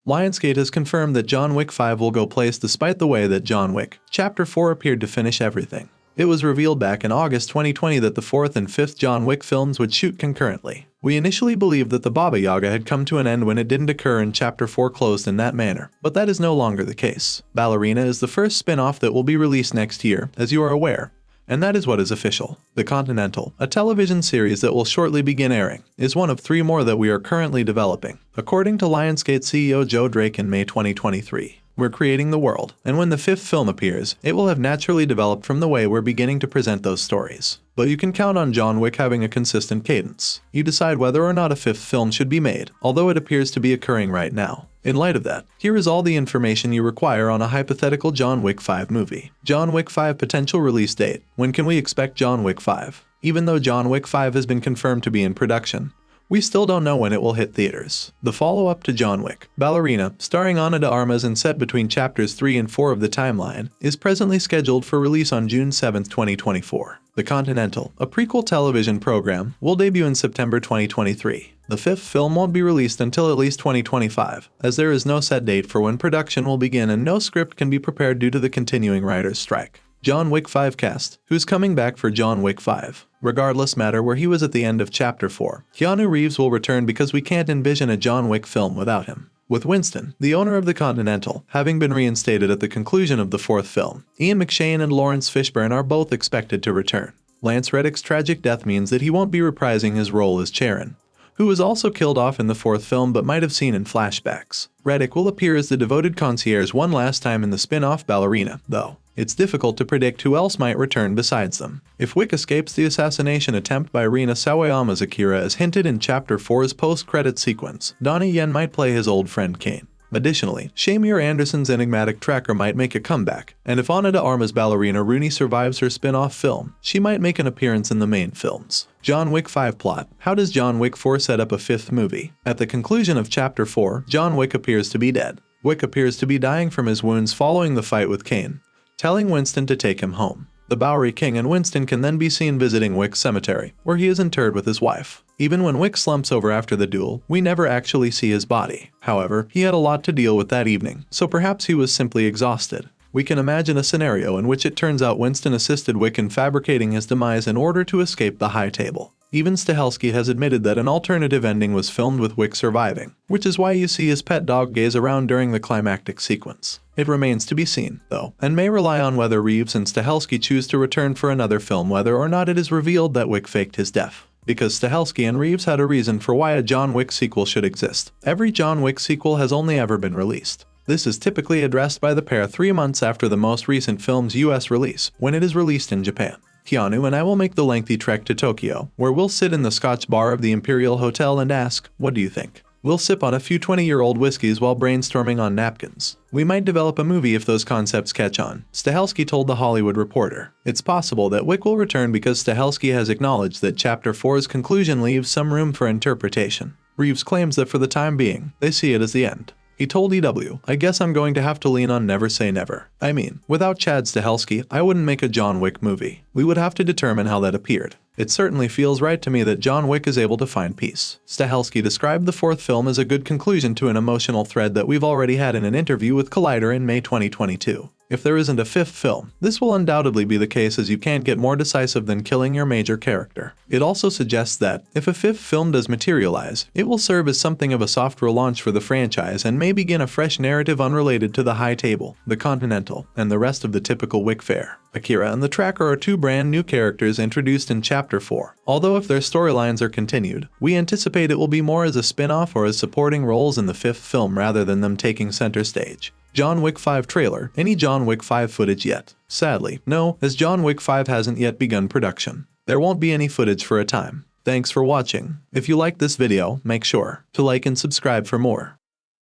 Lionsgate has confirmed that John Wick 5 will go place despite the way that John Wick Chapter 4 appeared to finish everything. It was revealed back in August 2020 that the 4th and 5th John Wick films would shoot concurrently. We initially believed that the Baba Yaga had come to an end when it didn't occur and Chapter 4 closed in that manner, but that is no longer the case. Ballerina is the first spin-off that will be released next year, as you are aware. And that is what is official. The Continental, a television series that will shortly begin airing, is one of 3 more that we are currently developing. According to Lionsgate CEO Joe Drake in May 2023, we're creating the world, and when the 5th film appears, it will have naturally developed from the way we're beginning to present those stories. But you can count on John Wick having a consistent cadence. You decide whether or not a 5th film should be made, although it appears to be occurring right now. In light of that, here is all the information you require on a hypothetical John Wick 5 movie. John Wick 5 potential release date. When can we expect John Wick 5? Even though John Wick 5 has been confirmed to be in production, we still don't know when it will hit theaters. The follow-up to John Wick, Ballerina, starring Ana de Armas and set between chapters 3 and 4 of the timeline, is presently scheduled for release on June 7, 2024. The Continental, a prequel television program, will debut in September 2023. The 5th film won't be released until at least 2025, as there is no set date for when production will begin and no script can be prepared due to the continuing writers' strike. John Wick 5 cast, who's coming back for John Wick 5. Regardless matter where he was at the end of Chapter 4, Keanu Reeves will return because we can't envision a John Wick film without him. With Winston, the owner of the Continental, having been reinstated at the conclusion of the 4th film, Ian McShane and Lawrence Fishburne are both expected to return. Lance Reddick's tragic death means that he won't be reprising his role as Charon, who was also killed off in the 4th film but might have seen in flashbacks. Reddick will appear as the devoted concierge one last time in the spin-off Ballerina, though it's difficult to predict who else might return besides them. If Wick escapes the assassination attempt by Rina Sawayama's Akira as hinted in Chapter 4's post-credit sequence, Donnie Yen might play his old friend Kane. Additionally, Shamir Anderson's enigmatic tracker might make a comeback, and if Ana de Armas' Ballerina Rooney survives her spin-off film, she might make an appearance in the main films. John Wick 5 plot. How does John Wick 4 set up a 5th movie? At the conclusion of Chapter 4, John Wick appears to be dead. Wick appears to be dying from his wounds following the fight with Kane, telling Winston to take him home. The Bowery King and Winston can then be seen visiting Wick's cemetery, where he is interred with his wife. Even when Wick slumps over after the duel, we never actually see his body. However, he had a lot to deal with that evening, so perhaps he was simply exhausted. We can imagine a scenario in which it turns out Winston assisted Wick in fabricating his demise in order to escape the high table. Even Stahelski has admitted that an alternative ending was filmed with Wick surviving, which is why you see his pet dog gaze around during the climactic sequence. It remains to be seen, though, and may rely on whether Reeves and Stahelski choose to return for another film whether or not it is revealed that Wick faked his death. Because Stahelski and Reeves had a reason for why a John Wick sequel should exist. Every John Wick sequel has only ever been released. This is typically addressed by the pair 3 months after the most recent film's US release, when it is released in Japan. Keanu and I will make the lengthy trek to Tokyo, where we'll sit in the Scotch bar of the Imperial Hotel and ask, what do you think? We'll sip on a few 20-year-old whiskeys while brainstorming on napkins. We might develop a movie if those concepts catch on, Stahelski told The Hollywood Reporter. It's possible that Wick will return because Stahelski has acknowledged that Chapter 4's conclusion leaves some room for interpretation. Reeves claims that for the time being, they see it as the end. He told EW, I guess I'm going to have to lean on never say never. I mean, without Chad Stahelski, I wouldn't make a John Wick movie. We would have to determine how that appeared. It certainly feels right to me that John Wick is able to find peace. Stahelski described the 4th film as a good conclusion to an emotional thread that we've already had in an interview with Collider in May 2022. If there isn't a 5th film, this will undoubtedly be the case as you can't get more decisive than killing your major character. It also suggests that, if a 5th film does materialize, it will serve as something of a soft relaunch for the franchise and may begin a fresh narrative unrelated to the High Table, the Continental, and the rest of the typical Wick fare. Akira and the Tracker are 2 brand new characters introduced in Chapter 4. Although if their storylines are continued, we anticipate it will be more as a spin-off or as supporting roles in the 5th film rather than them taking center stage. John Wick 5 trailer. Any John Wick 5 footage yet? Sadly, no, as John Wick 5 hasn't yet begun production. There won't be any footage for a time. Thanks for watching. If you liked this video, make sure to like and subscribe for more.